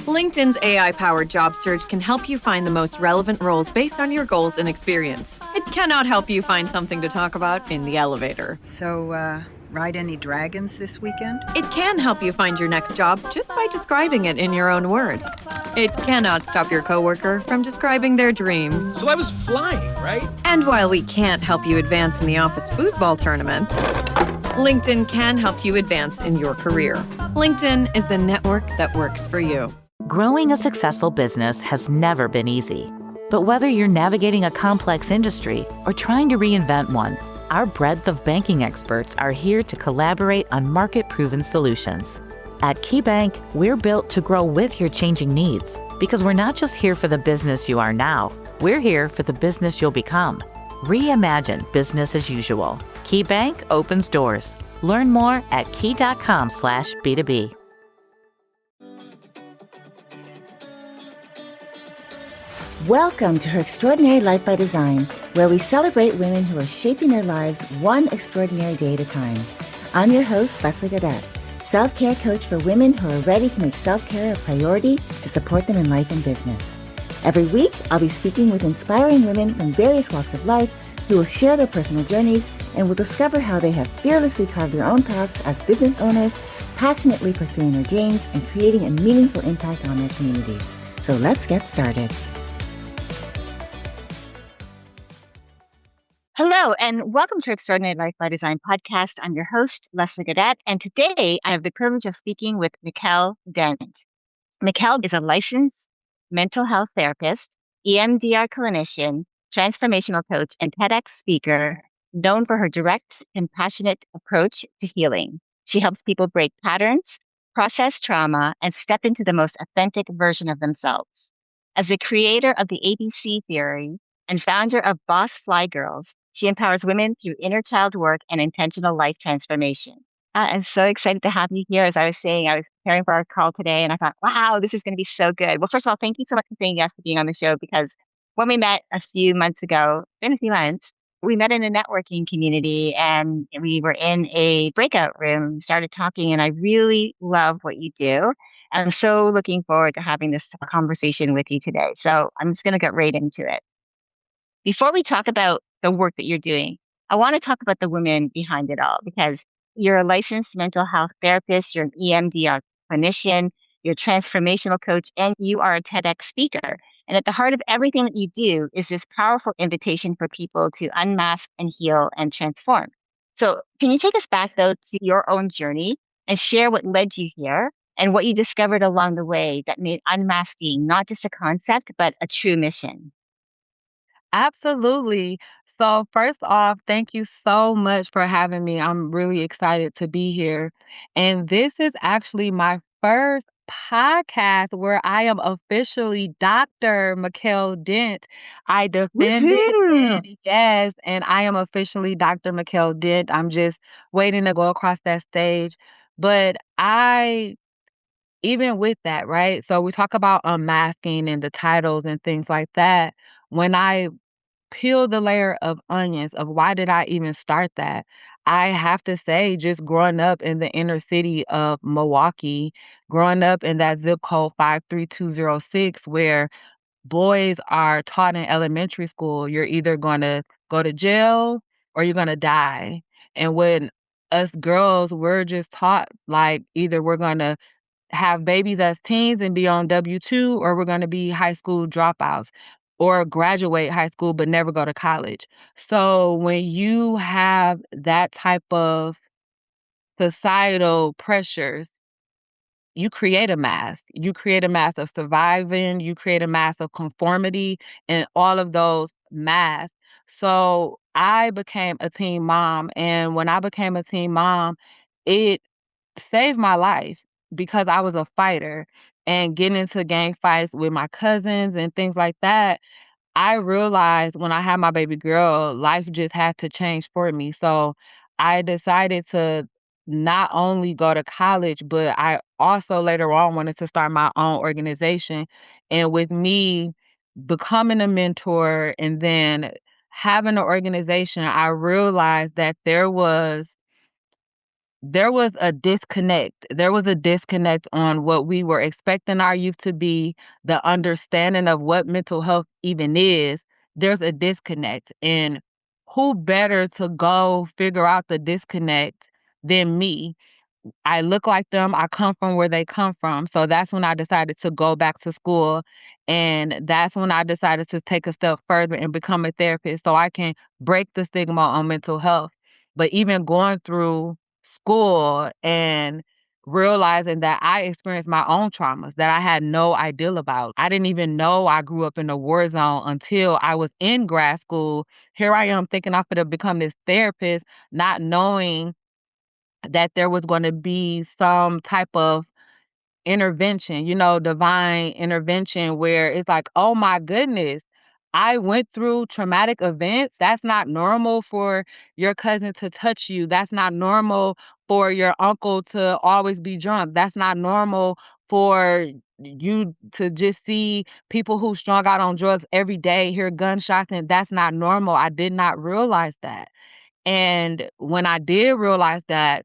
LinkedIn's AI-powered job search can help you find the most relevant roles based on your goals and experience. It cannot help you find something to talk about in the elevator. So, ride any dragons this weekend? It can help you find your next job just by describing it in your own words. It cannot stop your coworker from describing their dreams. So I was flying, right? And while we can't help you advance in the office foosball tournament, LinkedIn can help you advance in your career. LinkedIn is the network that works for you. Growing a successful business has never been easy. But whether you're navigating a complex industry or trying to reinvent one, our breadth of banking experts are here to collaborate on market-proven solutions. At KeyBank, we're built to grow with your changing needs because we're not just here for the business you are now, we're here for the business you'll become. Reimagine business as usual. KeyBank opens doors. Learn more at key.com/B2B. Welcome to Her Extraordinary Life by Design, where we celebrate women who are shaping their lives one extraordinary day at a time. I'm your host, Leslie Gaudette, self-care coach for women who are ready to make self-care a priority to support them in life and business. Every week, I'll be speaking with inspiring women from various walks of life who will share their personal journeys and will discover how they have fearlessly carved their own paths as business owners, passionately pursuing their dreams and creating a meaningful impact on their communities. So let's get started. Hello, and welcome to Extraordinary Life by Design podcast. I'm your host, Leslie Gaudette, and today I have the privilege of speaking with Mickell Dent. Mickell is a licensed mental health therapist, EMDR clinician, transformational coach, and TEDx speaker, known for her direct, compassionate approach to healing. She helps people break patterns, process trauma, and step into the most authentic version of themselves. As the creator of the ABC theory and founder of Boss Fly Girls, she empowers women through inner child work and intentional life transformation. I'm so excited to have you here. As I was saying, I was preparing for our call today and I thought, wow, this is going to be so good. Well, first of all, thank you so much for saying yes to being on the show, because when we met a few months ago, in a few months, we met in a networking community and we were in a breakout room, started talking, and I really love what you do. And I'm so looking forward to having this conversation with you today. So I'm just going to get right into it. Before we talk about the work that you're doing, I want to talk about the women behind it all, because you're a licensed mental health therapist, you're an EMDR clinician, you're a transformational coach, and you are a TEDx speaker. And at the heart of everything that you do is this powerful invitation for people to unmask and heal and transform. So can you take us back, though, to your own journey and share what led you here and what you discovered along the way that made unmasking not just a concept, but a true mission? Absolutely. So, first off, thank you so much for having me. I'm really excited to be here. And this is actually my first podcast where I am officially Dr. Mickell Dent. I defended Woohoo! it, yes, and I am officially Dr. Mickell Dent. I'm just waiting to go across that stage. But even with that, right? So we talk about unmasking and the titles and things like that. When I peel the layer of onions of why did I even start that, I have to say, just growing up in the inner city of Milwaukee, growing up in that zip code 53206, where boys are taught in elementary school, you're either going to go to jail or you're going to die. And when us girls, we're just taught like either we're going to have babies as teens and be on W-2, or we're going to be high school dropouts or graduate high school but never go to college. So when you have that type of societal pressures, you create a mask. You create a mask of surviving, you create a mask of conformity, and all of those masks. So I became a teen mom, and when I became a teen mom, it saved my life because I was a fighter, and getting into gang fights with my cousins and things like that, I realized when I had my baby girl, life just had to change for me. So I decided to not only go to college, but I also later on wanted to start my own organization. And with me becoming a mentor and then having an organization, I realized that there was there was a disconnect. There was a disconnect on what we were expecting our youth to be, the understanding of what mental health even is. There's a disconnect. And who better to go figure out the disconnect than me? I look like them. I come from where they come from. So that's when I decided to go back to school. And that's when I decided to take a step further and become a therapist so I can break the stigma on mental health. But even going through school and realizing that I experienced my own traumas that I had no idea about. I didn't even know I grew up in a war zone until I was in grad school. Here I am thinking I'm going to become this therapist, not knowing that there was going to be some type of intervention, divine intervention where it's like, oh my goodness, I went through traumatic events. That's not normal for your cousin to touch you. That's not normal for your uncle to always be drunk. That's not normal for you to just see people who strung out on drugs every day, hear gunshots, and that's not normal. I did not realize that. And when I did realize that,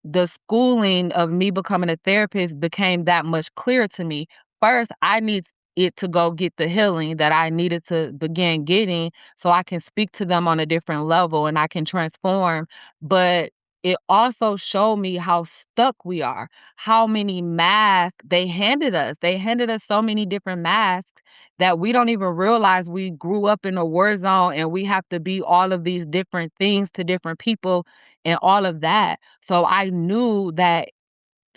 the schooling of me becoming a therapist became that much clearer to me. First, I need it to go get the healing that I needed to begin getting so I can speak to them on a different level and I can transform. But it also showed me how stuck we are, how many masks they handed us. They handed us so many different masks that we don't even realize we grew up in a war zone and we have to be all of these different things to different people and all of that. So I knew that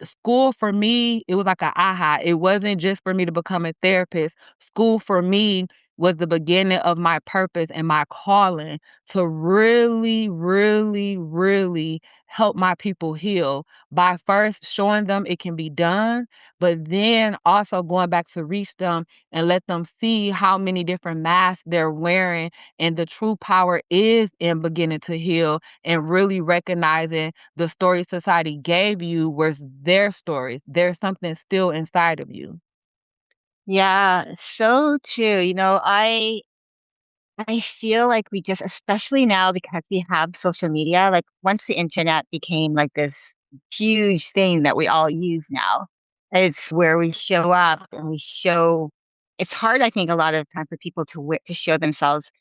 school for me, it was like a aha. It wasn't just for me to become a therapist. School for me was the beginning of my purpose and my calling to really, really, really help my people heal by first showing them it can be done, but then also going back to reach them and let them see how many different masks they're wearing. And the true power is in beginning to heal and really recognizing the story society gave you was their stories. There's something still inside of you. Yeah, so true. I feel like we just, especially now because we have social media, like once the internet became like this huge thing that we all use now, it's where we show up and we show. It's hard, I think, a lot of time for people to show themselves.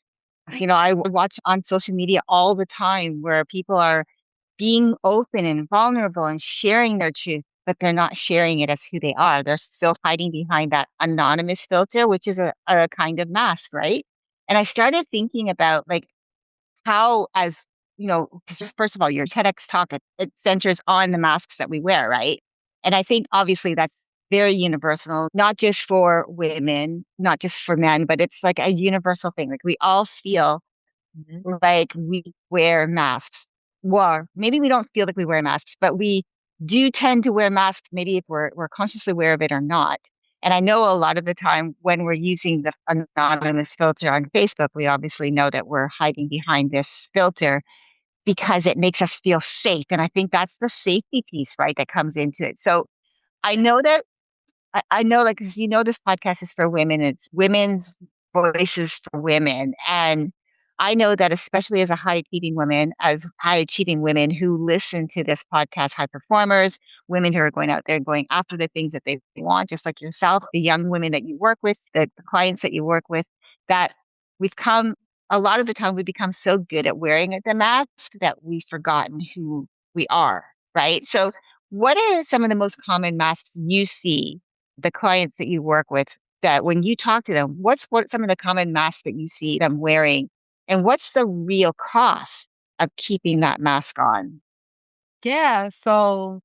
I watch on social media all the time where people are being open and vulnerable and sharing their truth, but they're not sharing it as who they are. They're still hiding behind that anonymous filter, which is a kind of mask, right? And I started thinking about like how, as 'cause first of all, your TEDx talk, it centers on the masks that we wear, right? And I think obviously that's very universal, not just for women, not just for men, but it's like a universal thing. Like we all feel Mhm. like we wear masks. Well, maybe we don't feel like we wear masks, but we do tend to wear masks, maybe if we're consciously aware of it or not. And I know a lot of the time when we're using the anonymous filter on Facebook, we obviously know that we're hiding behind this filter because it makes us feel safe. And I think that's the safety piece, right, that comes into it. So I know that I know, like, 'cause this podcast is for women. It's women's voices for women. And I know that especially as a high achieving women who listen to this podcast, high performers, women who are going out there and going after the things that they want, just like yourself, the young women that you work with, the clients that you work with, that we've come a lot of the time we become so good at wearing the mask that we've forgotten who we are, right? So what are some of the most common masks you see the clients that you work with, that when you talk to them, what some of the common masks that you see them wearing, and what's the real cost of keeping that mask on? Yeah, so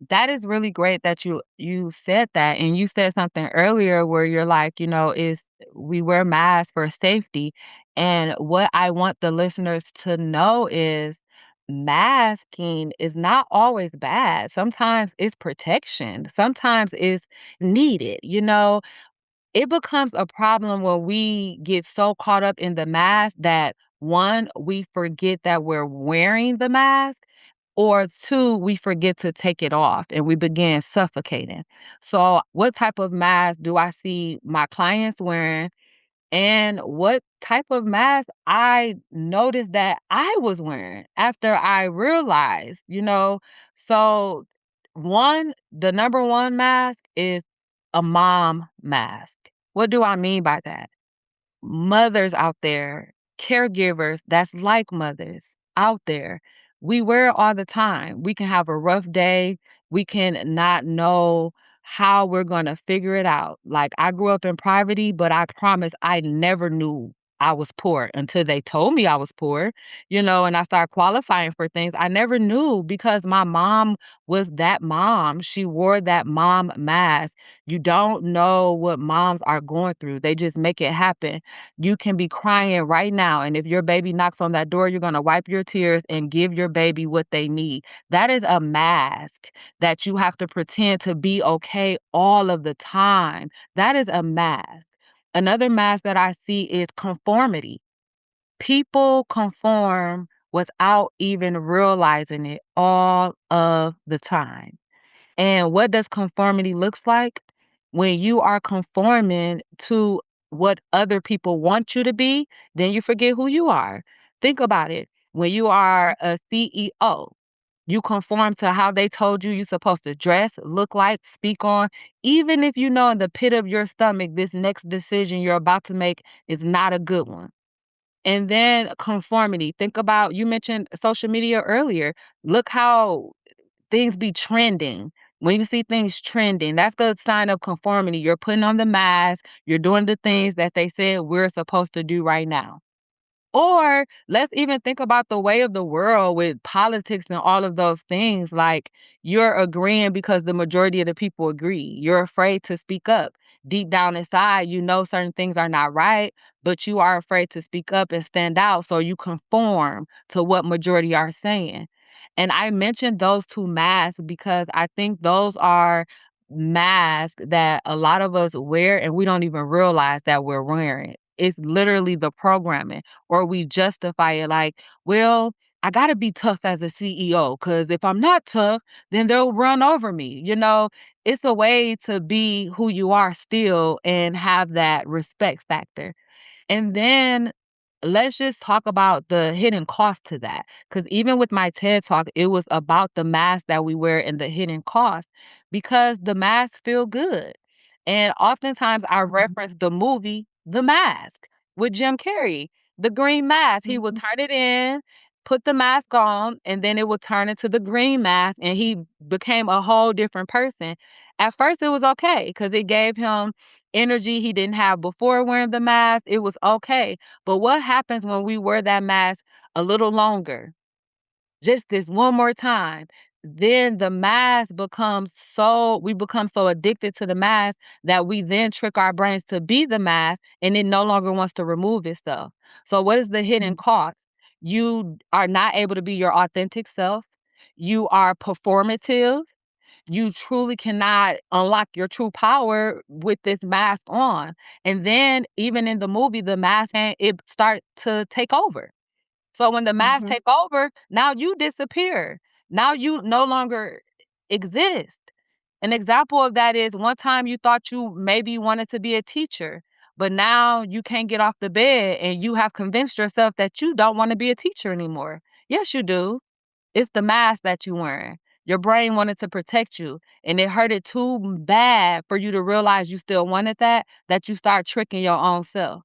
that is really great that you said that, and you said something earlier where you're like, is we wear masks for safety. And what I want the listeners to know is masking is not always bad. Sometimes it's protection. Sometimes it's needed. It becomes a problem when we get so caught up in the mask that one, we forget that we're wearing the mask, or two, we forget to take it off and we begin suffocating. So, what type of mask do I see my clients wearing? and what type of mask I noticed that I was wearing after I realized, So, the number one mask is a mom mask. What do I mean by that? Mothers out there, caregivers that's like mothers out there. We wear it all the time. We can have a rough day. We can not know how we're going to figure it out. Like, I grew up in poverty, but I promise I never knew I was poor until they told me I was poor, and I started qualifying for things. I never knew because my mom was that mom. She wore that mom mask. You don't know what moms are going through. They just make it happen. You can be crying right now, and if your baby knocks on that door, you're going to wipe your tears and give your baby what they need. That is a mask that you have to pretend to be okay all of the time. That is a mask. Another mask that I see is conformity. People conform without even realizing it all of the time. And what does conformity looks like? When you are conforming to what other people want you to be, then you forget who you are. Think about it. When you are a CEO, you conform to how they told you you're supposed to dress, look like, speak on, even if you know in the pit of your stomach this next decision you're about to make is not a good one. And then conformity. Think about, you mentioned social media earlier. Look how things be trending. When you see things trending, that's the sign of conformity. You're putting on the mask, you're doing the things that they said we're supposed to do right now. Or let's even think about the way of the world with politics and all of those things. Like, you're agreeing because the majority of the people agree. You're afraid to speak up. Deep down inside, you know certain things are not right, but you are afraid to speak up and stand out. So you conform to what majority are saying. And I mentioned those two masks because I think those are masks that a lot of us wear and we don't even realize that we're wearing. It's literally the programming, or we justify it like, well, I got to be tough as a CEO because if I'm not tough, then they'll run over me. It's a way to be who you are still and have that respect factor. And then let's just talk about the hidden cost to that. Because even with my TED Talk, it was about the mask that we wear and the hidden cost because the masks feel good. And oftentimes I reference the movie The Mask with Jim Carrey, the green mask. He would turn it in, put the mask on, and then it would turn into the green mask, and he became a whole different person. At first, it was okay because it gave him energy he didn't have before wearing the mask. It was okay. But what happens when we wear that mask a little longer? Just this one more time. Then the mask we become so addicted to the mask that we then trick our brains to be the mask and it no longer wants to remove itself. So what is the hidden cost? You are not able to be your authentic self. You are performative. You truly cannot unlock your true power with this mask on. And then even in the movie, the mask it starts to take over. So when the mask take over, now you disappear. Now you no longer exist. An example of that is one time you thought you maybe wanted to be a teacher, but now you can't get off the bed and you have convinced yourself that you don't want to be a teacher anymore. Yes, you do. It's the mask that you're wearing. Your brain wanted to protect you, and it hurted too bad for you to realize you still wanted that you start tricking your own self.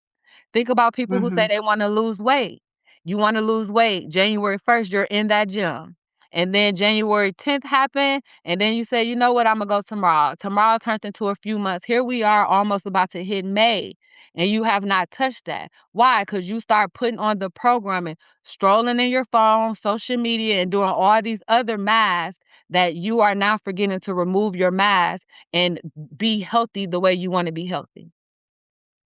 Think about people who say they want to lose weight. You want to lose weight. January 1st, you're in that gym. And then January 10th happened. And then you say, you know what, I'm going to go tomorrow. Tomorrow turned into a few months. Here we are almost about to hit May. And you have not touched that. Why? Because you start putting on the programming, strolling in your phone, social media, and doing all these other masks that you are now forgetting to remove your mask and be healthy the way you want to be healthy.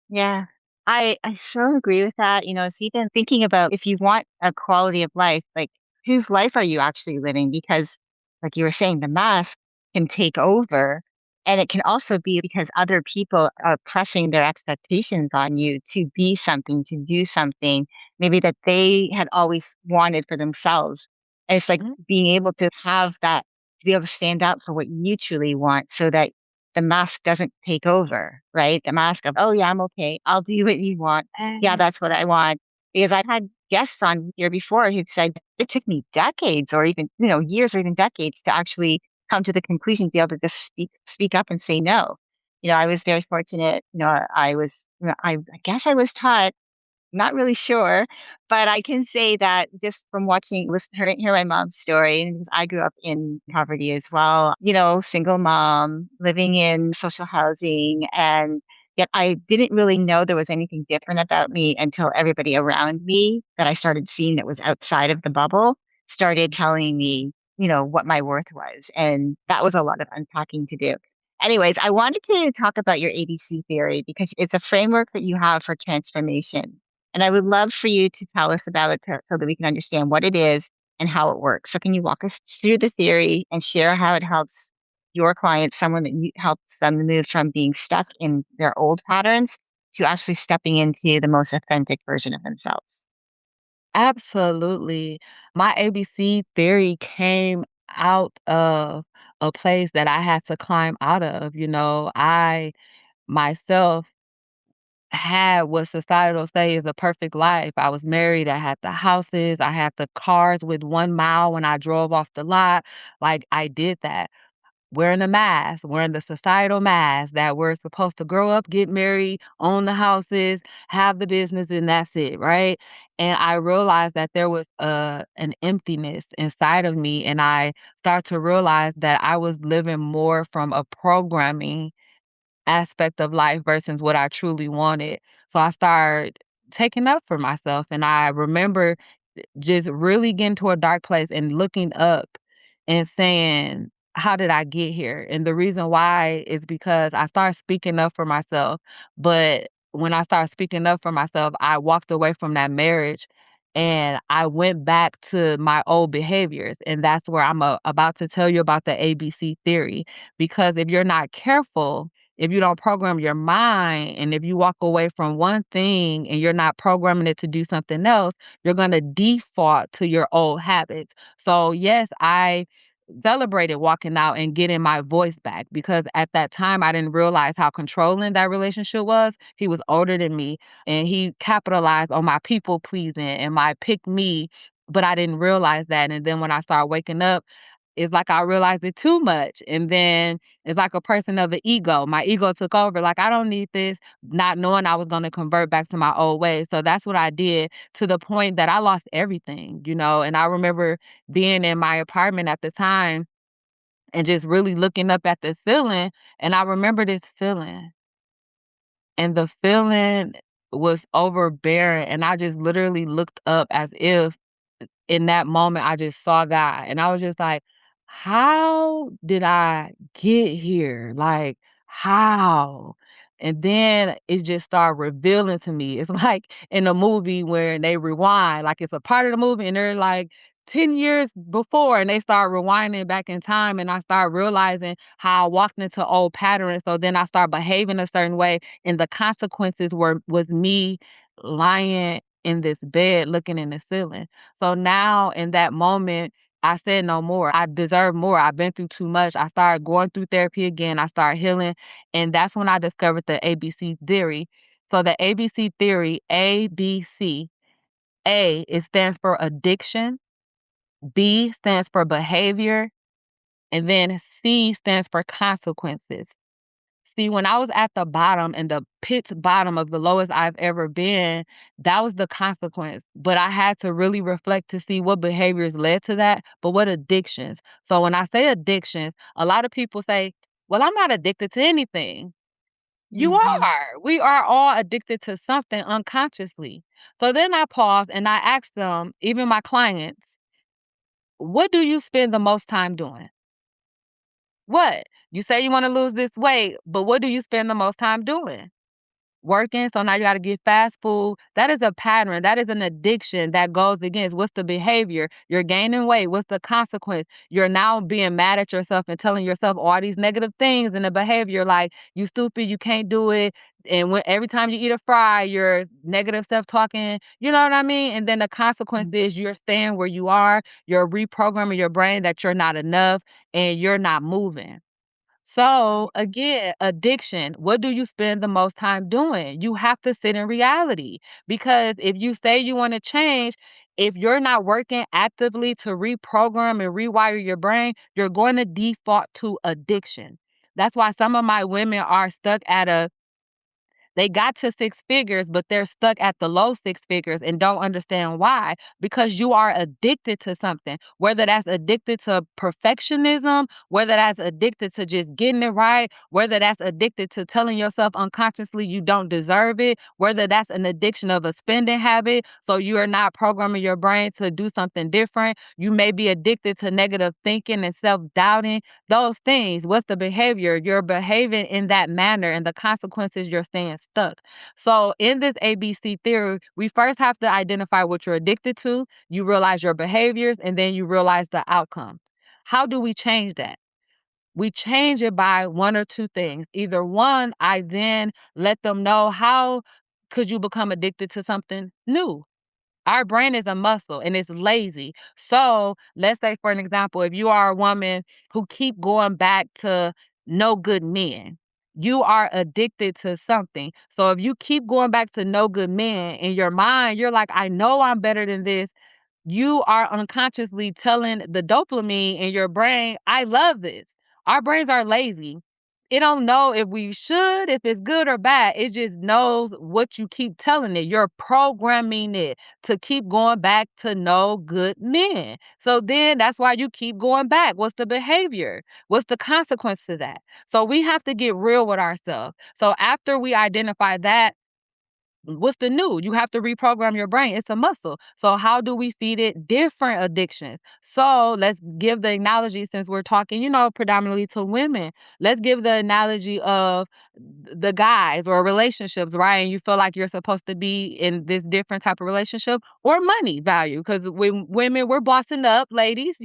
Yeah, I so agree with that. It's even thinking about if you want a quality of life, like whose life are you actually living? Because, like you were saying, the mask can take over. And it can also be because other people are pressing their expectations on you to be something, to do something, maybe that they had always wanted for themselves. And it's like Mhm. being able to have that, to be able to stand up for what you truly want so that the mask doesn't take over, right? The mask of, oh yeah, I'm okay. I'll do what you want. Yeah, that's what I want. Because I've had guests on here before who've said it took me decades or even, years or even decades to actually come to the conclusion to be able to just speak up and say no. I was very fortunate. I was, I guess I was taught, not really sure, but I can say that just from watching, hear my mom's story, and because I grew up in poverty as well, single mom, living in social housing, and yet I didn't really know there was anything different about me until everybody around me that I started seeing that was outside of the bubble started telling me, what my worth was. And that was a lot of unpacking to do. Anyways, I wanted to talk about your ABC theory because it's a framework that you have for transformation. And I would love for you to tell us about it so that we can understand what it is and how it works. So, can you walk us through the theory and share how it helps your client, someone that helps them move from being stuck in their old patterns to actually stepping into the most authentic version of themselves? Absolutely. My ABC theory came out of a place that I had to climb out of. I myself had what societal say is a perfect life. I was married, I had the houses, I had the cars with 1 mile when I drove off the lot. Like, I did that. Wearing a mask, wearing the societal mask that we're supposed to grow up, get married, own the houses, have the business, and that's it, right? And I realized that there was an emptiness inside of me, and I started to realize that I was living more from a programming aspect of life versus what I truly wanted. So I started taking up for myself. And I remember just really getting to a dark place and looking up and saying, how did I get here? And the reason why is because I started speaking up for myself. But when I started speaking up for myself, I walked away from that marriage and I went back to my old behaviors. And that's where I'm about to tell you about the ABC theory. Because if you're not careful, if you don't program your mind and if you walk away from one thing and you're not programming it to do something else, you're going to default to your old habits. So, yes, I celebrated walking out and getting my voice back because at that time I didn't realize how controlling that relationship was. He was older than me and he capitalized on my people pleasing and my pick me, but I didn't realize that. And then when I started waking up, it's like I realized it too much. And then it's like a person of the ego. My ego took over. Like, I don't need this, not knowing I was going to convert back to my old ways. So that's what I did to the point that I lost everything. And I remember being in my apartment at the time and just really looking up at the ceiling. And I remember this feeling. And the feeling was overbearing. And I just literally looked up as if in that moment, I just saw God and I was just like, how did I get here? Like, how? And then it just started revealing to me. It's like in a movie where they rewind, like it's a part of the movie and they're like 10 years before and they start rewinding back in time and I start realizing how I walked into old patterns. So then I start behaving a certain way and the consequences was me lying in this bed looking in the ceiling. So now in that moment, I said no more. I deserve more. I've been through too much. I started going through therapy again. I started healing. And that's when I discovered the ABC theory. So the ABC theory, ABC, A, it stands for addiction. B stands for behavior. And then C stands for consequences. See, when I was at the bottom and the pit's bottom of the lowest I've ever been, that was the consequence. But I had to really reflect to see what behaviors led to that, but what addictions. So when I say addictions, a lot of people say, well, I'm not addicted to anything. You Hmm. are. We are all addicted to something unconsciously. So then I pause and I ask them, even my clients, what do you spend the most time doing? What? You say you want to lose this weight, but what do you spend the most time doing? Working. So now you got to get fast food. That is a pattern. That is an addiction that goes against what's the behavior? You're gaining weight. What's the consequence? You're now being mad at yourself and telling yourself all these negative things in the behavior like you stupid, you can't do it. And when every time you eat a fry, you're negative self-talking. You know what I mean? And then the consequence is you're staying where you are. You're reprogramming your brain that you're not enough and you're not moving. So again, addiction, what do you spend the most time doing? You have to sit in reality, because if you say you want to change, if you're not working actively to reprogram and rewire your brain, you're going to default to addiction. That's why some of my women are stuck at they got to six figures, but they're stuck at the low six figures and don't understand why. Because you are addicted to something, whether that's addicted to perfectionism, whether that's addicted to just getting it right, whether that's addicted to telling yourself unconsciously you don't deserve it, whether that's an addiction of a spending habit. So you are not programming your brain to do something different. You may be addicted to negative thinking and self doubting. Those things, what's the behavior? You're behaving in that manner, and the consequences, you're staying stuck. So in this ABC theory, we first have to identify what you're addicted to, you realize your behaviors, and then you realize the outcome. How do we change that? We change it by one or two things. Either one, I then let them know, how could you become addicted to something new? Our brain is a muscle and it's lazy. So let's say, for an example, if you are a woman who keep going back to no good men, you are addicted to something. So if you keep going back to no good men in your mind, you're like, I know I'm better than this. You are unconsciously telling the dopamine in your brain, I love this. Our brains are lazy. It don't know if we should, if it's good or bad. It just knows what you keep telling it. You're programming it to keep going back to no good men. So then that's why you keep going back. What's the behavior? What's the consequence to that? So we have to get real with ourselves. So after we identify that, what's the new? You have to reprogram your brain. It's a muscle. So how do we feed it different addictions? So let's give the analogy, since we're talking, predominantly to women. Let's give the analogy of the guys or relationships, right? And you feel like you're supposed to be in this different type of relationship, or money value. Because when women, we're bossing up, ladies,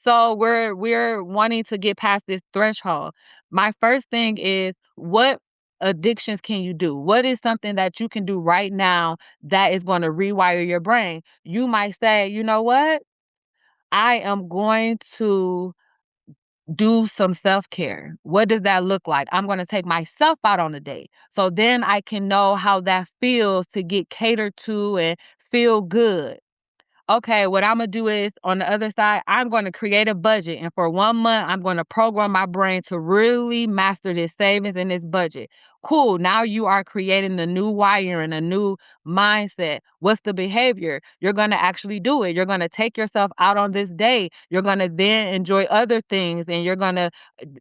so we're wanting to get past this threshold. My first thing is, what addictions can you do? What is something that you can do right now that is going to rewire your brain? You might say, you know what? I am going to do some self-care. What does that look like? I'm going to take myself out on a date. So then I can know how that feels to get catered to and feel good. Okay, what I'm gonna do is, on the other side, I'm gonna create a budget. And for 1 month, I'm gonna program my brain to really master this savings and this budget. Cool. Now you are creating a new wiring, a new mindset. What's the behavior? You're gonna actually do it. You're gonna take yourself out on this day. You're gonna then enjoy other things, and you're gonna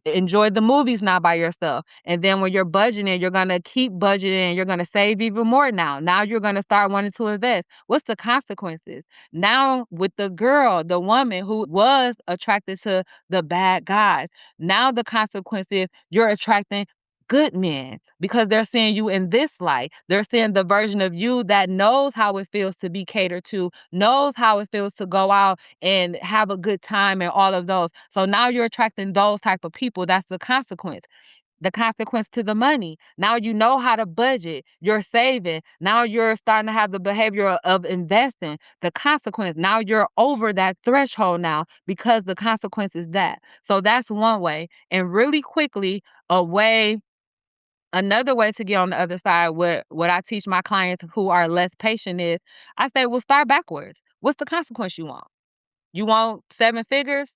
enjoy the movies now by yourself. And then when you're budgeting, you're gonna keep budgeting. You're gonna save even more now. Now you're gonna start wanting to invest. What's the consequences? Now, with the girl, the woman who was attracted to the bad guys, now the consequence is you're attracting good men, because they're seeing you in this light. They're seeing the version of you that knows how it feels to be catered to, knows how it feels to go out and have a good time, and all of those. So now you're attracting those type of people. That's the consequence. The consequence to the money. Now you know how to budget. You're saving. Now you're starting to have the behavior of investing. The consequence, now you're over that threshold now, because the consequence is that. So that's one way. And really quickly, another way to get on the other side, what I teach my clients who are less patient is, I say, well, start backwards. What's the consequence you want? You want 7 figures?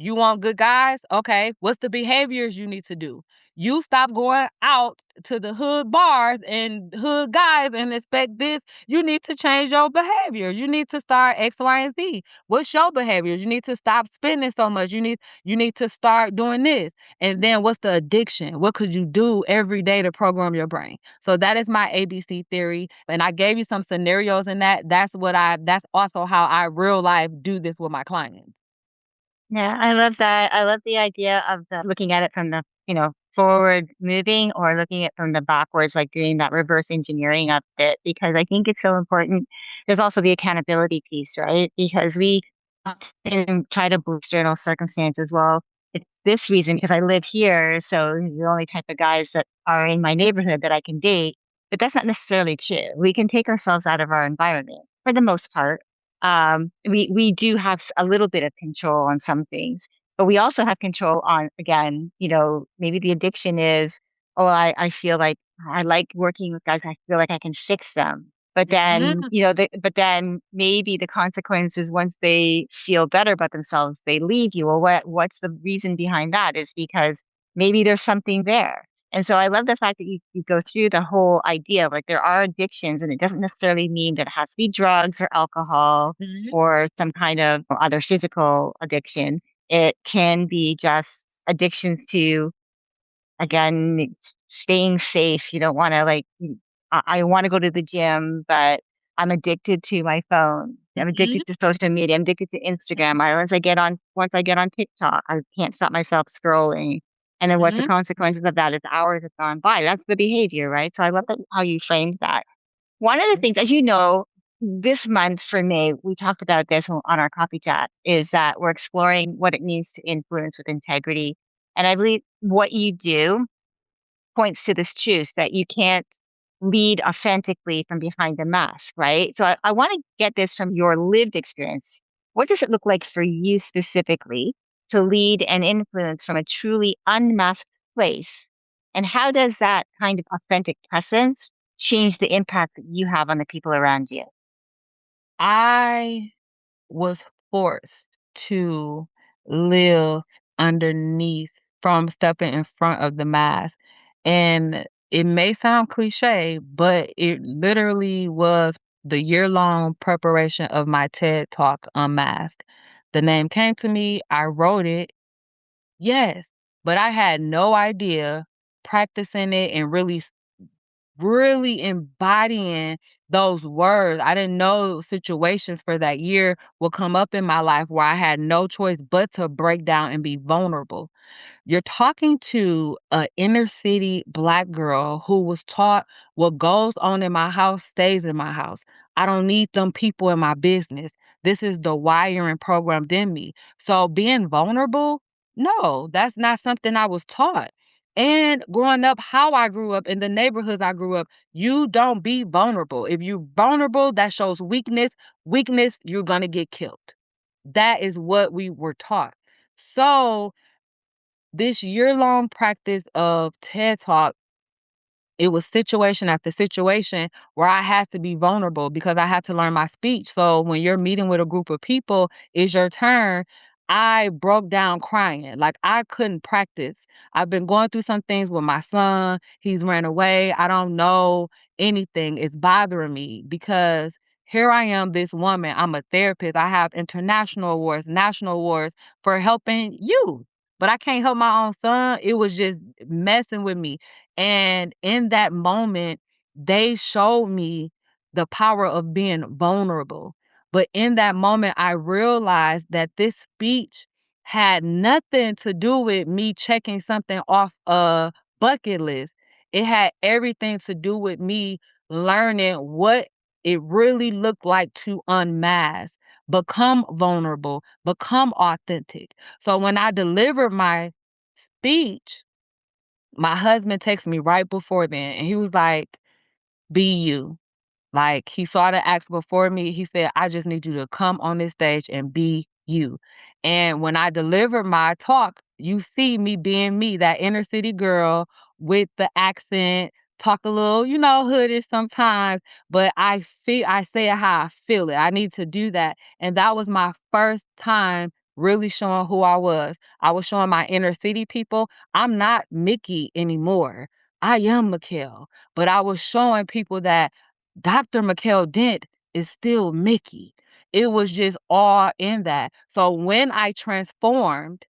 You want good guys? Okay. What's the behaviors you need to do? You stop going out to the hood bars and hood guys and expect this. You need to change your behavior. You need to start X, Y, and Z. What's your behaviors? You need to stop spending so much. You need to start doing this. And then what's the addiction? What could you do every day to program your brain? So that is my ABC theory. And I gave you some scenarios in that. That's also how I real life do this with my clients. Yeah, I love that. I love the idea of looking at it from the, forward moving, or looking at it from the backwards, like doing that reverse engineering of it, because I think it's so important. There's also the accountability piece, right? Because we often try to boost external circumstances. Well, it's this reason because I live here, so these are the only type of guys that are in my neighborhood that I can date. But that's not necessarily true. We can take ourselves out of our environment for the most part. We do have a little bit of control on some things, But we also have control on, again, maybe the addiction is, oh, I feel like I like working with guys. I feel like I can fix them. But then, Mhm, but then maybe the consequences once they feel better about themselves, they leave you. Well, what's the reason behind that? Is because maybe there's something there. And so I love the fact that you go through the whole idea of like there are addictions, and it doesn't necessarily mean that it has to be drugs or alcohol mhm, or some kind of other physical addiction. It can be just addictions to, again, staying safe. You don't want to like, I want to go to the gym, but I'm addicted to my phone. I'm mhm, addicted to social media. I'm addicted to Instagram. Once I get on TikTok, I can't stop myself scrolling. And then what's the mhm. consequences of that? It's hours have gone by. That's the behavior, right? So I love that, how you framed that. One of the things, as you know, this month for me, we talked about this on our coffee chat, is that we're exploring what it means to influence with integrity. And I believe what you do points to this truth that you can't lead authentically from behind a mask, right? So I want to get this from your lived experience. What does it look like for you specifically to lead and influence from a truly unmasked place? And how does that kind of authentic presence change the impact that you have on the people around you? I was forced to live underneath from stepping in front of the mask. And it may sound cliche, but it literally was the year-long preparation of my TED Talk Unmasked. The name came to me, I wrote it, yes, but I had no idea practicing it and really embodying those words. I didn't know situations for that year will come up in my life where I had no choice but to break down and be vulnerable. You're talking to a inner city Black girl who was taught what goes on in my house stays in my house. I don't need them people in my business. This is the wiring programmed in me. So being vulnerable, no, that's not something I was taught. And growing up, how I grew up in the neighborhoods I grew up, you don't be vulnerable. If you're vulnerable, that shows weakness. Weakness, you're going to get killed. That is what we were taught. So this year-long practice of TED Talk, it was situation after situation where I had to be vulnerable because I had to learn my speech. So when you're meeting with a group of people, it's your turn. I broke down crying. Like I couldn't practice. I've been going through some things with my son. He's ran away. I don't know anything. It's bothering me because here I am, this woman. I'm a therapist. I have international awards, national awards for helping you. But I can't help my own son. It was just messing with me. And in that moment, they showed me the power of being vulnerable. But in that moment, I realized that this speech had nothing to do with me checking something off a bucket list. It had everything to do with me learning what it really looked like to unmask, become vulnerable, become authentic. So when I delivered my speech, my husband texted me right before then, and he was like, "Be you." Like, he saw the acts before me. He said, "I just need you to come on this stage and be you." And when I delivered my talk, you see me being me, that inner city girl with the accent, talk a little, hoodish sometimes, but I say it how I feel it. I need to do that. And that was my first time really showing who I was. I was showing my inner city people, I'm not Mickey anymore. I am Mickell. But I was showing people that Dr. Mickell Dent is still Mickey. It was just all in that. So when I transformed,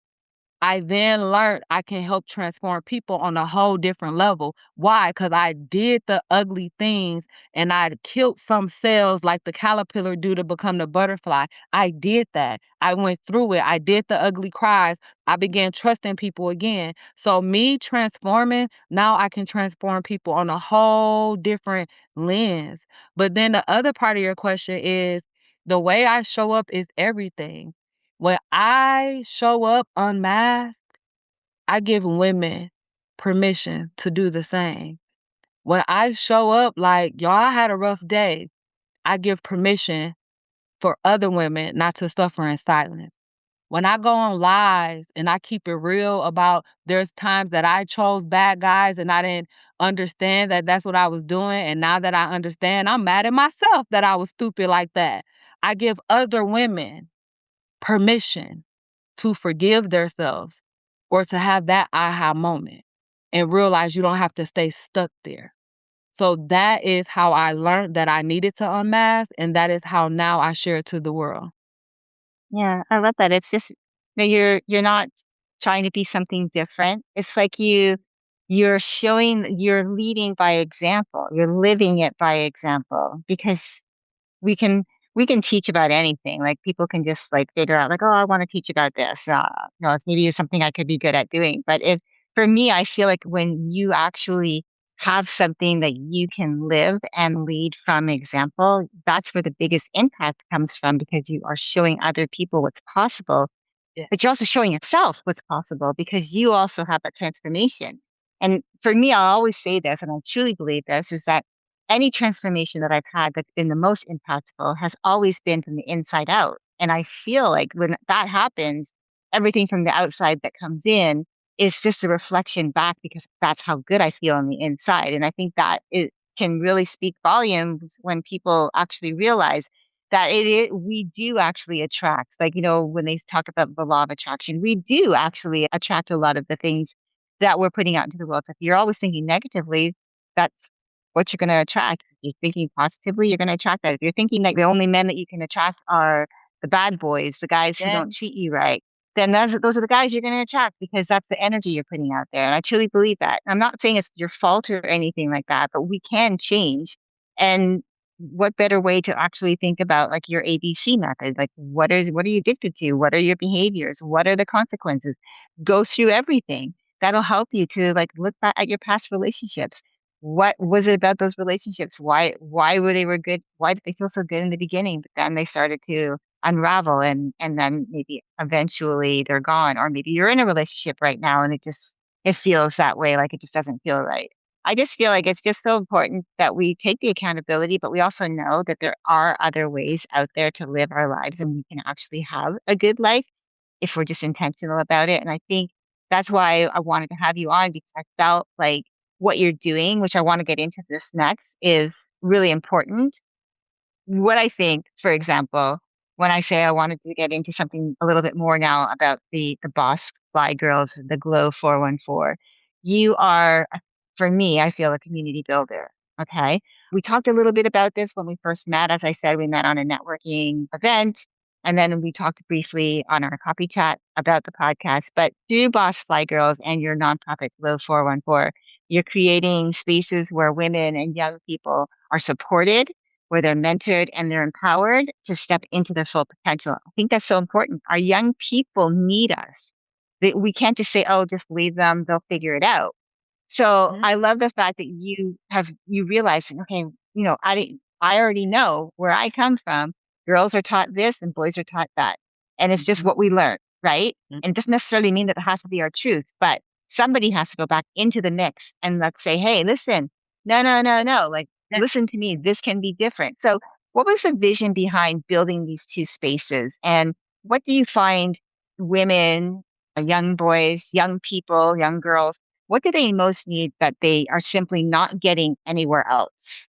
I then learned I can help transform people on a whole different level. Why? Because I did the ugly things and I killed some cells like the caterpillar do to become the butterfly. I did that. I went through it. I did the ugly cries. I began trusting people again. So me transforming, now I can transform people on a whole different lens. But then the other part of your question is the way I show up is everything. When I show up unmasked, I give women permission to do the same. When I show up like, y'all, I had a rough day, I give permission for other women not to suffer in silence. When I go on lives and I keep it real about there's times that I chose bad guys and I didn't understand that that's what I was doing. And now that I understand, I'm mad at myself that I was stupid like that. I give other women permission to forgive themselves or to have that aha moment and realize you don't have to stay stuck there. So that is how I learned that I needed to unmask, and that is how now I share it to the world. Yeah, I love that. It's just you're not trying to be something different. It's like you're leading by example. You're living it by example because we can we can teach about anything. Like people can just like figure out like, oh, I want to teach about this. It's maybe it's something I could be good at doing. But if for me, I feel like when you actually have something that you can live and lead from example, that's where the biggest impact comes from because you are showing other people what's possible, Yeah. but you're also showing yourself what's possible because you also have that transformation. And for me, I always say this, and I truly believe this, is that any transformation that I've had that's been the most impactful has always been from the inside out. And I feel like when that happens, everything from the outside that comes in is just a reflection back because that's how good I feel on the inside. And I think that it can really speak volumes when people actually realize that we do actually attract, like, when they talk about the law of attraction, we do actually attract a lot of the things that we're putting out into the world. If you're always thinking negatively, that's what you're going to attract. If you're thinking positively, you're going to attract that. If you're thinking like the only men that you can attract are the bad boys, the guys who Yeah. don't treat you right, then those are the guys you're going to attract because that's the energy you're putting out there. And I truly believe that. I'm not saying it's your fault or anything like that, but we can change. And what better way to actually think about like your ABC method? Like what are you addicted to? What are your behaviors? What are the consequences? Go through everything. That'll help you to like look back at your past relationships. What was it about those relationships? Why were they were good? Why did they feel so good in the beginning? But then they started to unravel and then maybe eventually they're gone. Or maybe you're in a relationship right now and it feels that way, like it just doesn't feel right. I just feel like it's just so important that we take the accountability, but we also know that there are other ways out there to live our lives and we can actually have a good life if we're just intentional about it. And I think that's why I wanted to have you on because I felt like what you're doing, which I want to get into this next, is really important. What I think, for example, when I say I wanted to get into something a little bit more now about the Boss Fly Girls, the Glow 414, you are, for me, I feel a community builder. Okay. We talked a little bit about this when we first met. As I said, we met on a networking event. And then we talked briefly on our coffee chat about the podcast. But through Boss Fly Girls and your nonprofit Glow 414, you're creating spaces where women and young people are supported, where they're mentored and they're empowered to step into their full potential. I think that's so important. Our young people need us. We can't just say, oh, just leave them, they'll figure it out. So Mhm. I love the fact that you realize, okay, I already know where I come from. Girls are taught this and boys are taught that. And it's just Mhm. what we learn, right? Mhm. And it doesn't necessarily mean that it has to be our truth, but somebody has to go back into the mix and let's say, hey, listen, no, no, no, no. Like, Yeah. listen to me. This can be different. So what was the vision behind building these two spaces? And what do you find women, young boys, young people, young girls, what do they most need that they are simply not getting anywhere else?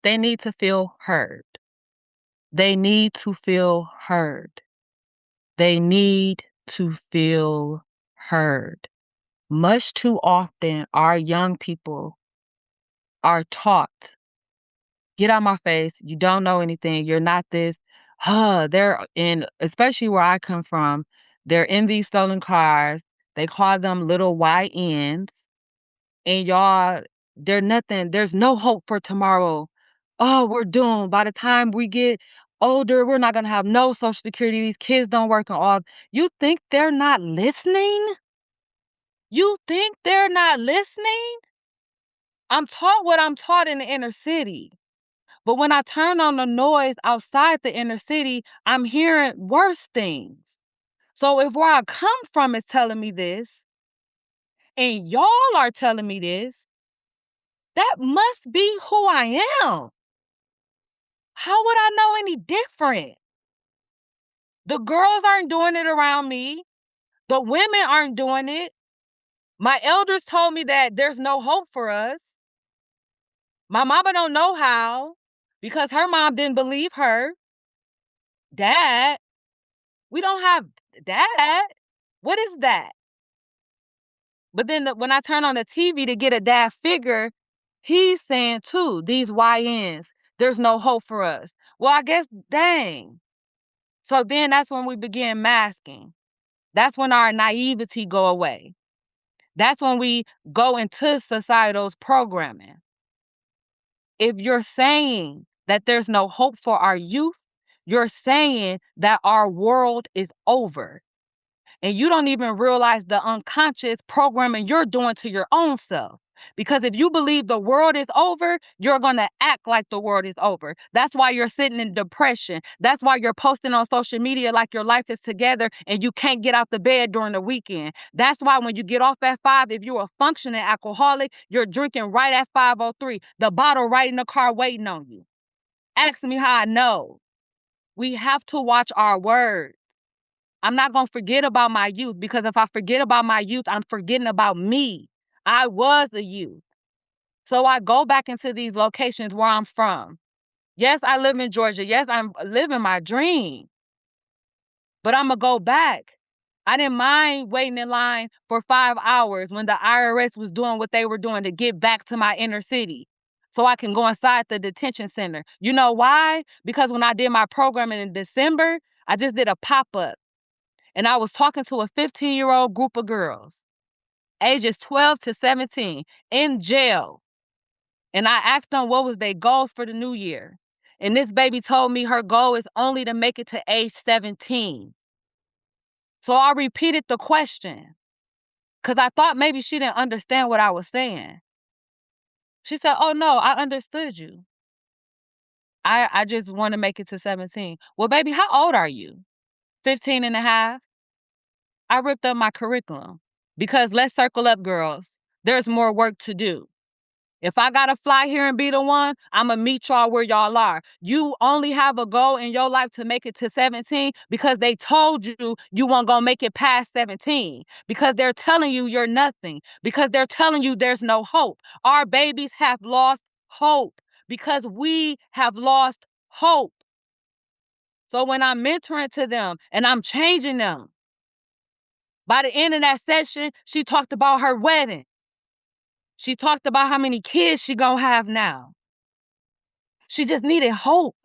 They need to feel heard. They need to feel heard. They need to feel heard. Much too often, our young people are taught, get out my face, you don't know anything, you're not this. They're in, especially where I come from, they're in these stolen cars. They call them little YNs. And y'all, they're nothing. There's no hope for tomorrow. Oh, we're doomed. By the time we get older, we're not going to have no social security. These kids don't work on all. You think they're not listening? You think they're not listening? I'm taught what I'm taught in the inner city. But when I turn on the noise outside the inner city, I'm hearing worse things. So if where I come from is telling me this, and y'all are telling me this, that must be who I am. How would I know any different? The girls aren't doing it around me. The women aren't doing it. My elders told me that there's no hope for us. My mama don't know how because her mom didn't believe her. Dad, we don't have dad. What is that? But then when I turn on the TV to get a dad figure, he's saying too, these YNs, there's no hope for us. Well, I guess, dang. So then that's when we begin masking. That's when our naivety go away. That's when we go into societal's programming. If you're saying that there's no hope for our youth, you're saying that our world is over. And you don't even realize the unconscious programming you're doing to your own self. Because if you believe the world is over, you're going to act like the world is over. That's why you're sitting in depression. That's why you're posting on social media like your life is together and you can't get out the bed during the weekend. That's why when you get off at 5, if you're a functioning alcoholic, you're drinking right at 5:03, the bottle right in the car waiting on you. Ask me how I know. We have to watch our words. I'm not going to forget about my youth because if I forget about my youth, I'm forgetting about me. I was a youth. So I go back into these locations where I'm from. Yes, I live in Georgia. Yes, I'm living my dream. But I'm going to go back. I didn't mind waiting in line for 5 hours when the IRS was doing what they were doing to get back to my inner city so I can go inside the detention center. You know why? Because when I did my programming in December, I just did a pop-up. And I was talking to a 15-year-old group of girls, ages 12 to 17, in jail. And I asked them what was their goals for the new year. And this baby told me her goal is only to make it to age 17. So I repeated the question because I thought maybe she didn't understand what I was saying. She said, oh, no, I understood you. I just want to make it to 17. Well, baby, how old are you? 15 and a half? I ripped up my curriculum because let's circle up, girls. There's more work to do. If I got to fly here and be the one, I'm going to meet y'all where y'all are. You only have a goal in your life to make it to 17 because they told you you weren't going to make it past 17, because they're telling you you're nothing, because they're telling you there's no hope. Our babies have lost hope because we have lost hope. So when I'm mentoring to them and I'm changing them, by the end of that session, she talked about her wedding. She talked about how many kids she gonna have now. She just needed hope.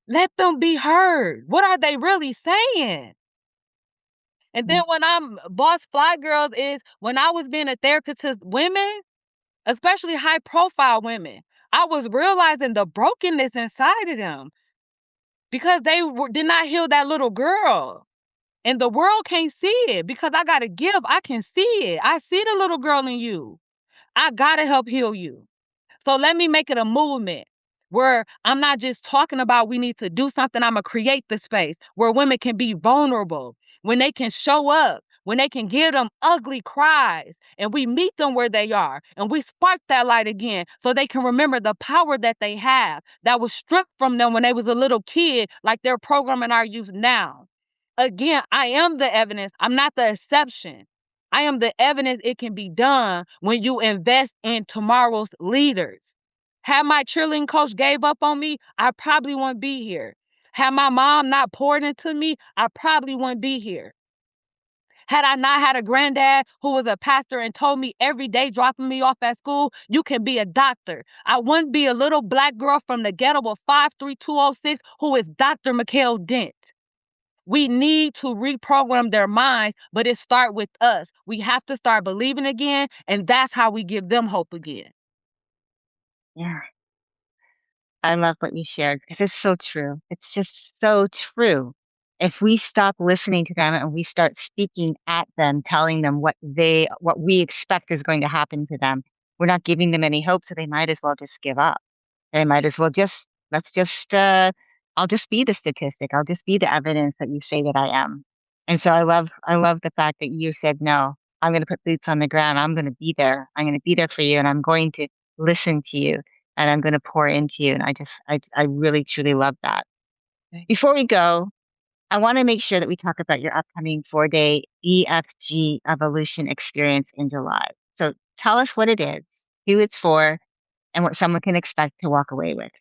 Let them be heard. What are they really saying? And then when I'm boss fly girls is when I was being a therapist to women, especially high profile women, I was realizing the brokenness inside of them because they did not heal that little girl. And the world can't see it because I got to give. I can see it. I see the little girl in you. I got to help heal you. So let me make it a movement where I'm not just talking about we need to do something. I'm going to create the space where women can be vulnerable, when they can show up, when they can give them ugly cries, and we meet them where they are, and we spark that light again so they can remember the power that they have that was stripped from them when they was a little kid, like they're programming our youth now. Again, I am the evidence. I'm not the exception. I am the evidence it can be done when you invest in tomorrow's leaders. Had my cheerleading coach gave up on me, I probably wouldn't be here. Had my mom not poured into me, I probably wouldn't be here. Had I not had a granddad who was a pastor and told me every day dropping me off at school, you can be a doctor, I wouldn't be a little black girl from the ghetto of 53206 who is Dr. Mickell Dent. We need to reprogram their minds, but it starts with us. We have to start believing again, and that's how we give them hope again. Yeah. I love what you shared because it's so true. It's just so true. If we stop listening to them and we start speaking at them, telling them what we expect is going to happen to them, we're not giving them any hope. So they might as well just give up. They might as well I'll just be the statistic. I'll just be the evidence that you say that I am. And so I love the fact that you said, no, I'm going to put boots on the ground. I'm going to be there. I'm going to be there for you. And I'm going to listen to you and I'm going to pour into you. And I really, truly love that. Before we go, I want to make sure that we talk about your upcoming 4-day EFG evolution experience in July. So tell us what it is, who it's for, and what someone can expect to walk away with.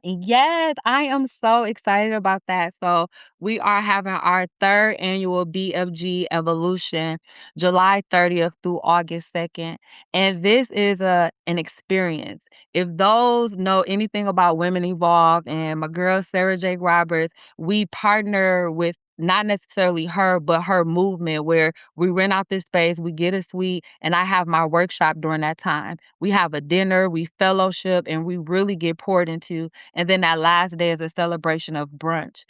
Yes, I am so excited about that. So, we are having our third annual BFG Evolution, July 30th through August 2nd. And this is an experience. If those know anything about Women Evolved and my girl Sarah J. Roberts, we partner with not necessarily her, but her movement where we rent out this space, we get a suite, and I have my workshop during that time. We have a dinner, we fellowship, and we really get poured into. And then that last day is a celebration of brunch.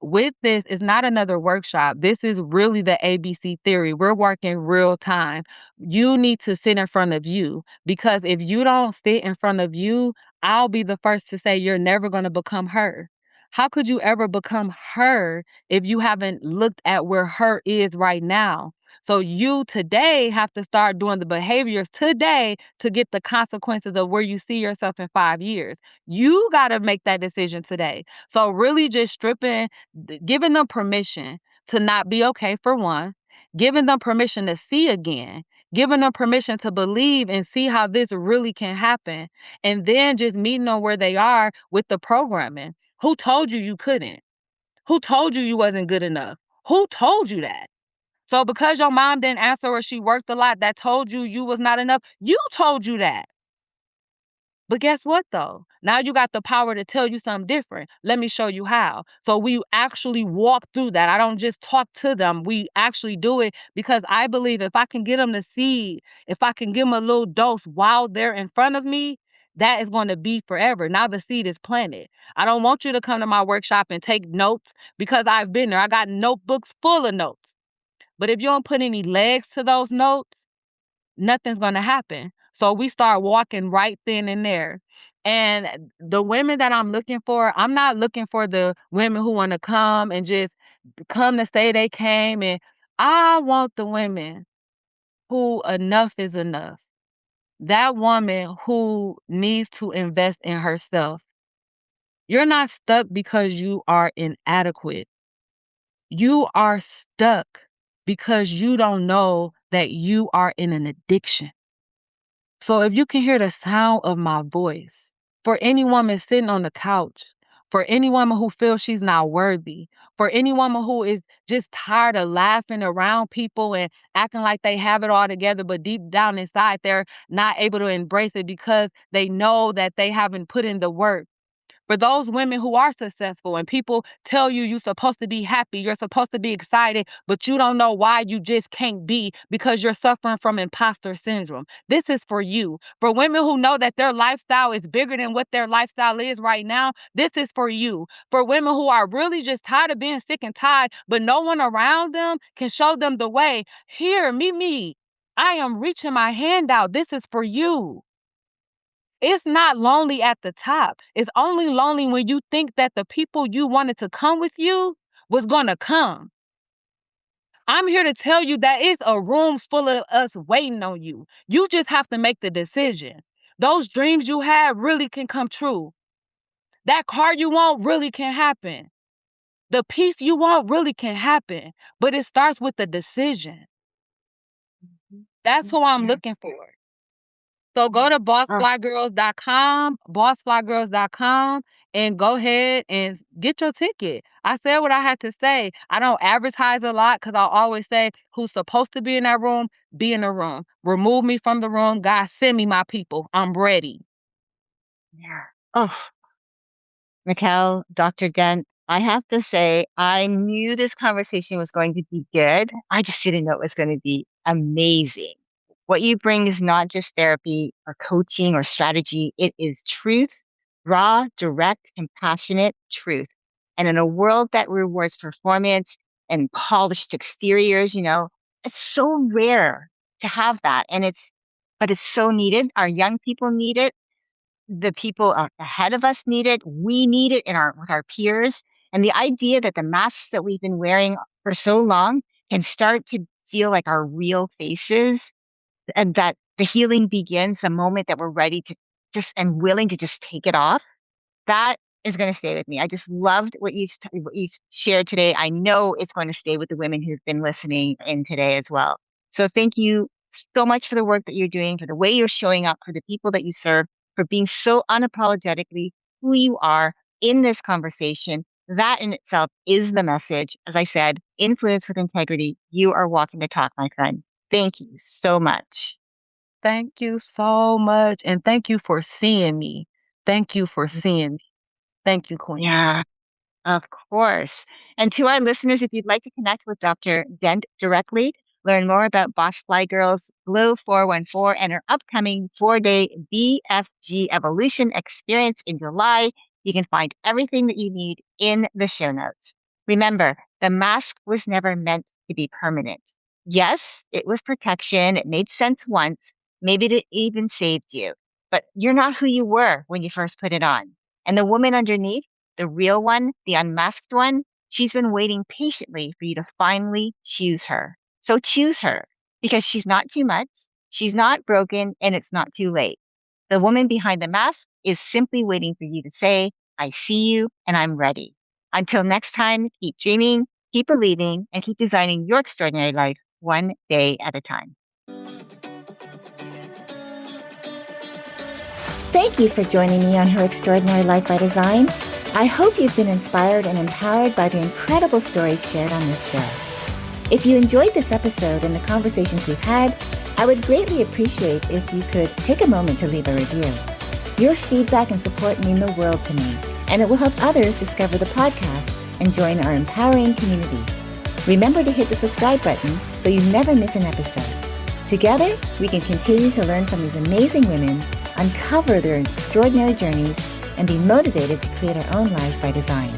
With this, it's not another workshop. This is really the ABC theory. We're working real time. You need to sit in front of you because if you don't sit in front of you, I'll be the first to say you're never going to become her. How could you ever become her if you haven't looked at where her is right now? So you today have to start doing the behaviors today to get the consequences of where you see yourself in 5 years. You got to make that decision today. So really just giving them permission to not be okay for one, giving them permission to see again, giving them permission to believe and see how this really can happen. And then just meeting them where they are with the programming. Who told you you couldn't? Who told you you wasn't good enough? Who told you that? So because your mom didn't answer or she worked a lot, that told you you was not enough, you told you that. But guess what though? Now you got the power to tell you something different. Let me show you how. So we actually walk through that. I don't just talk to them. We actually do it because I believe if I can get them the seed, if I can give them a little dose while they're in front of me, that is going to be forever. Now the seed is planted. I don't want you to come to my workshop and take notes because I've been there. I got notebooks full of notes. But if you don't put any legs to those notes, nothing's going to happen. So we start walking right then and there. And the women that I'm looking for, I'm not looking for the women who want to come and just come to say they came. And I want the women who enough is enough. That woman who needs to invest in herself. You're not stuck because you are inadequate. You are stuck because you don't know that you are in an addiction. So if you can hear the sound of my voice, for any woman sitting on the couch, for any woman who feels she's not worthy, for any woman who is just tired of laughing around people and acting like they have it all together, but deep down inside, they're not able to embrace it because they know that they haven't put in the work. For those women who are successful and people tell you you're supposed to be happy, you're supposed to be excited, but you don't know why you just can't be because you're suffering from imposter syndrome. This is for you. For women who know that their lifestyle is bigger than what their lifestyle is right now, this is for you. For women who are really just tired of being sick and tired, but no one around them can show them the way. Here, meet me. I am reaching my hand out. This is for you. It's not lonely at the top. It's only lonely when you think that the people you wanted to come with you was going to come. I'm here to tell you that it's a room full of us waiting on you. You just have to make the decision. Those dreams you have really can come true. That car you want really can happen. The peace you want really can happen. But it starts with the decision. That's who I'm looking for. So go to bossflygirls.com, and go ahead and get your ticket. I said what I had to say. I don't advertise a lot because I always say who's supposed to be in that room, be in the room. Remove me from the room. God, send me my people. I'm ready. Yeah. Oh, Mickell, Dr. Dent, I have to say, I knew this conversation was going to be good. I just didn't know it was going to be amazing. What you bring is not just therapy or coaching or strategy, it is truth, raw, direct, compassionate truth. And in a world that rewards performance and polished exteriors, it's so rare to have that. But it's so needed. Our young people need it, the people ahead of us need it. We need it with our peers. And the idea that the masks that we've been wearing for so long can start to feel like our real faces, and that the healing begins the moment that we're ready to just and willing to just take it off. That is going to stay with me. I just loved what you've shared today. I know it's going to stay with the women who've been listening in today as well. So thank you so much for the work that you're doing, for the way you're showing up, for the people that you serve, for being so unapologetically who you are in this conversation. That in itself is the message. As I said, influence with integrity. You are walking the talk, my friend. Thank you so much. Thank you so much. And thank you for seeing me. Thank you for seeing me. Thank you, Queen. Yeah. Of course. And to our listeners, if you'd like to connect with Dr. Dent directly, learn more about Boss Fly Girls Glow 414 and her upcoming 4-day BFG Evolution experience in July, you can find everything that you need in the show notes. Remember, the mask was never meant to be permanent. Yes, it was protection. It made sense once. Maybe it even saved you. But you're not who you were when you first put it on. And the woman underneath, the real one, the unmasked one, she's been waiting patiently for you to finally choose her. So choose her because she's not too much, she's not broken, and it's not too late. The woman behind the mask is simply waiting for you to say, I see you and I'm ready. Until next time, keep dreaming, keep believing, and keep designing your extraordinary life one day at a time. Thank you for joining me on Her Extraordinary Life by Design. I hope you've been inspired and empowered by the incredible stories shared on this show. If you enjoyed this episode and the conversations we've had, I would greatly appreciate if you could take a moment to leave a review. Your feedback and support mean the world to me, and it will help others discover the podcast and join our empowering community. Remember to hit the subscribe button so you never miss an episode. Together, we can continue to learn from these amazing women, uncover their extraordinary journeys, and be motivated to create our own lives by design.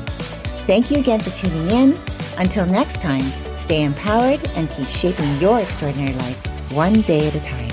Thank you again for tuning in. Until next time, stay empowered and keep shaping your extraordinary life one day at a time.